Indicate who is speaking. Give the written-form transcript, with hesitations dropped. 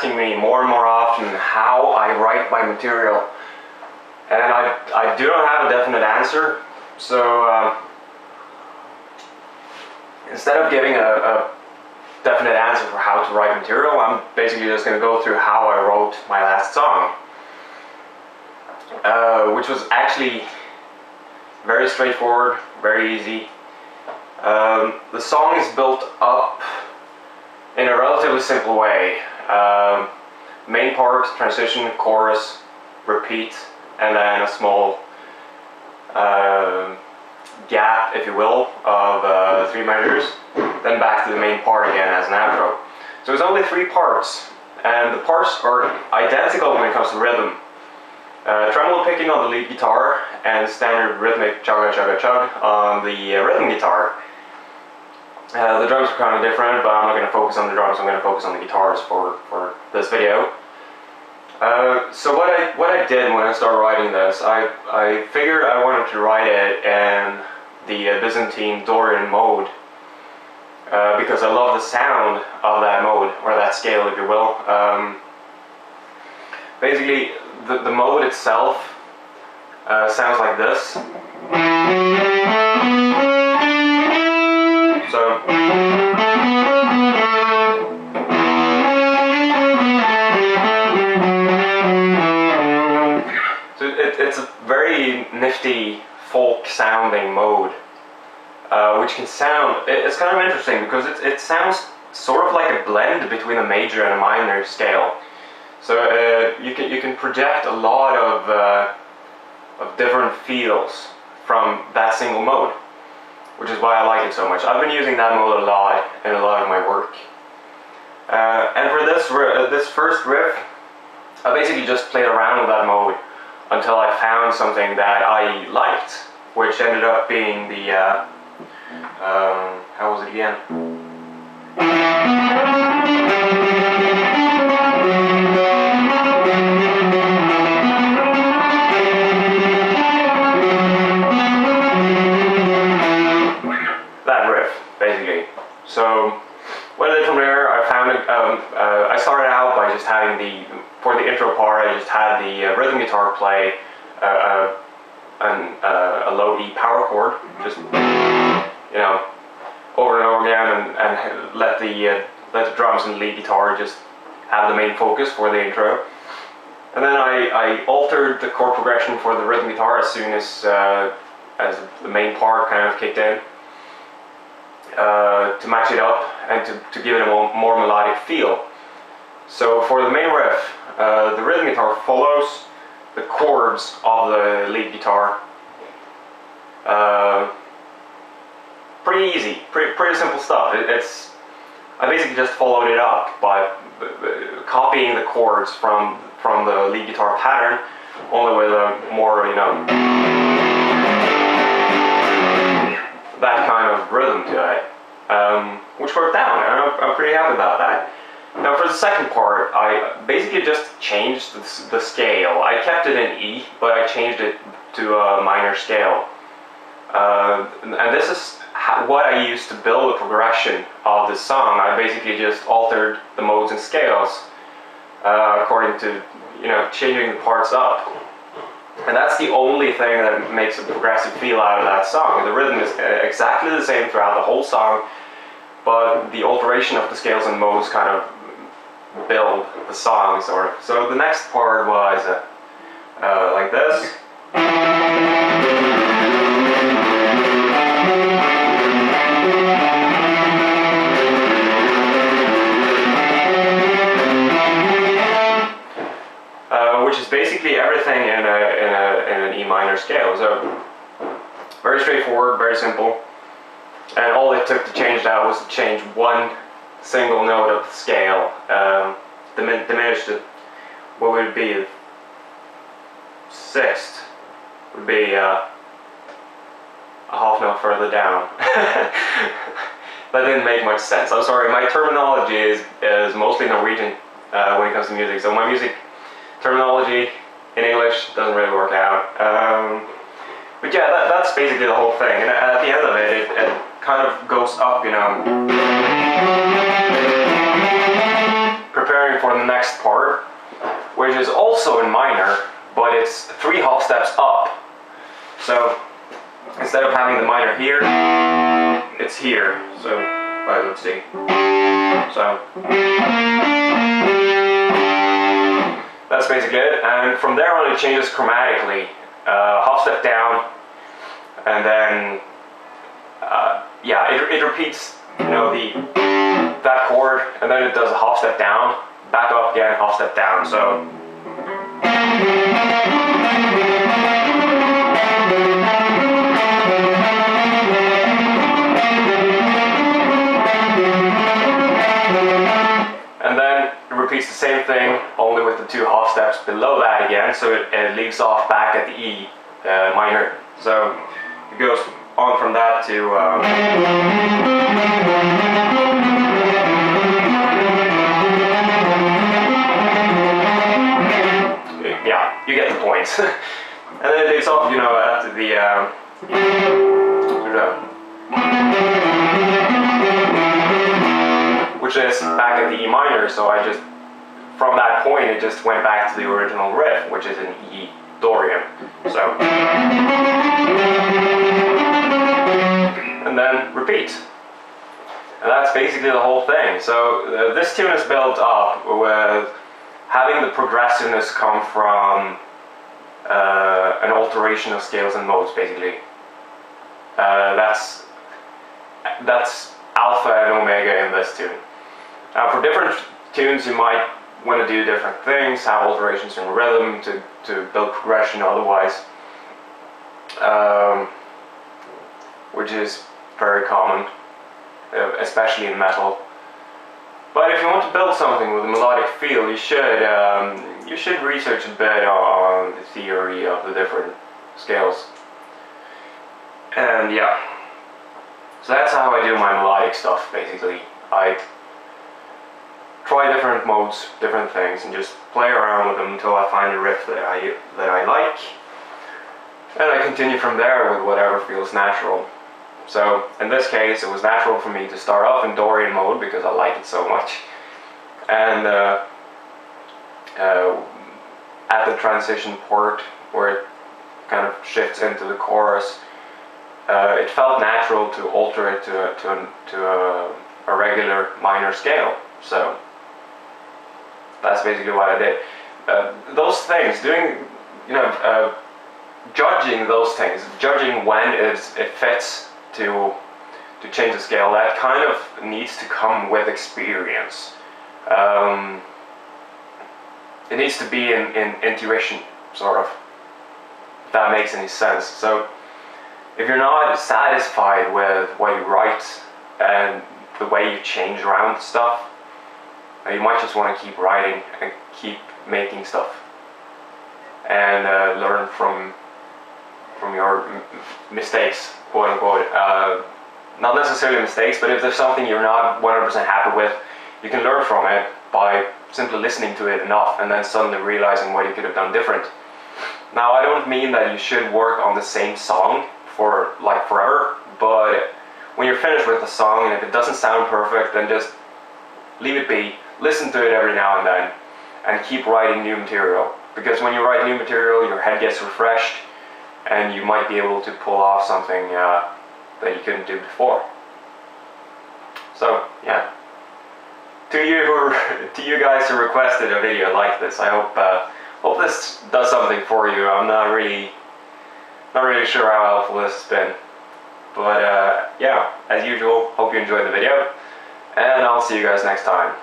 Speaker 1: asking me more and more often how I write my material, and I do not have a definite answer. So instead of giving a definite answer for how to write material, I'm basically just going to go through how I wrote my last song, which was actually very straightforward, very easy. The song is built up in a relatively simple way. Main part, transition, chorus, repeat, and then a small gap, if you will, of 3 measures, then back to the main part again as an outro. So it's only 3 parts, and the parts are identical when it comes to rhythm. Tremolo picking on the lead guitar and standard rhythmic chugga chugga chug on the rhythm guitar. The drums are kind of different, but I'm not going to focus on the drums, I'm going to focus on the guitars for this video. So what I did when I started writing this, I figured I wanted to write it in the Byzantine Dorian mode, because I love the sound of that mode, or that scale if you will. Basically, the mode itself sounds like this. So it's a very nifty folk sounding mode, which can sound, it's kind of interesting because it sounds sort of like a blend between a major and a minor scale. So you can project a lot of different feels from that single mode, which is why I like it so much. I've been using that mode a lot in a lot of my work. And for this first riff, I basically just played around with that mode until I found something that I liked, which ended up being the, how was it again? So what I did from there, I found it, I started out by just having for the intro part, I just had the rhythm guitar play a low E power chord, just, you know, over and over again, and let the drums and lead guitar just have the main focus for the intro. And then I altered the chord progression for the rhythm guitar as soon as the main part kind of kicked in, to match it up and to give it a more melodic feel. So for the main riff, the rhythm guitar follows the chords of the lead guitar. Pretty easy, pretty simple stuff. I basically just followed it up by copying the chords from the lead guitar pattern, only with a more, you know, that kind of rhythm to it, which worked out, and I'm pretty happy about that. Now for the second part, I basically just changed the scale. I kept it in E, but I changed it to a minor scale. And this is what I used to build the progression of this song. I basically just altered the modes and scales according to, you know, changing the parts up. And that's the only thing that makes a progressive feel out of that song. The rhythm is exactly the same throughout the whole song, but the alteration of the scales and modes kind of build the song, sort of. So the next part was like this. Which is basically everything in an E minor scale. So very straightforward, very simple, and all it took to change that was to change one single note of the scale, diminished it. What would it be? Sixth would be a half note further down. That didn't make much sense. I'm sorry, my terminology is mostly Norwegian when it comes to music, so my music terminology in English doesn't really work out. But yeah, that's basically the whole thing. And at the end of it, it kind of goes up, you know. Prepare preparing for the next part, which is also in minor, but it's 3 half steps up. So instead of having the minor here, it's here. So let's see. So that's basically it. And from there on, it changes chromatically. Half step down, and then yeah, it repeats, you know, that chord, and then it does a half step down, back up again, half step down. So and then it repeats the same thing, only with the 2 half steps below that again, so it leaves off back at the E minor. So it goes on from that to yeah, you get the point. And then it leaves off, you know, at the which is back at the E minor. So I just, from that point, it just went back to the original riff, which is in E Dorian. So, and then repeat. And that's basically the whole thing. So this tune is built up with having the progressiveness come from an alteration of scales and modes, basically. That's alpha and omega in this tune. Now for different tunes you might want to do different things, have alterations in rhythm to build progression otherwise, which is very common, especially in metal. But if you want to build something with a melodic feel, you should research a bit on the theory of the different scales. And yeah, so that's how I do my melodic stuff, basically. I try different modes, different things, and just play around with them until I find a riff that I like, and I continue from there with whatever feels natural. So in this case, it was natural for me to start off in Dorian mode because I like it so much, and at the transition part where it kind of shifts into the chorus, it felt natural to alter it to a regular minor scale. So that's basically what I did. Those things, doing, you know, judging those things, judging when it fits to change the scale, that kind of needs to come with experience. It needs to be in intuition, sort of, if that makes any sense. So if you're not satisfied with what you write and the way you change around stuff, you might just want to keep writing and keep making stuff and learn from your mistakes, quote unquote. Not necessarily mistakes, but if there's something you're not 100% happy with, you can learn from it by simply listening to it enough and then suddenly realizing what you could have done different. Now, I don't mean that you should work on the same song for like forever, but when you're finished with the song and if it doesn't sound perfect, then just leave it be, listen to it every now and then, and keep writing new material. Because when you write new material, your head gets refreshed, and you might be able to pull off something that you couldn't do before. So yeah, to you guys who requested a video like this, I hope this does something for you. I'm not really sure how helpful this has been, but yeah, as usual, hope you enjoyed the video, and I'll see you guys next time.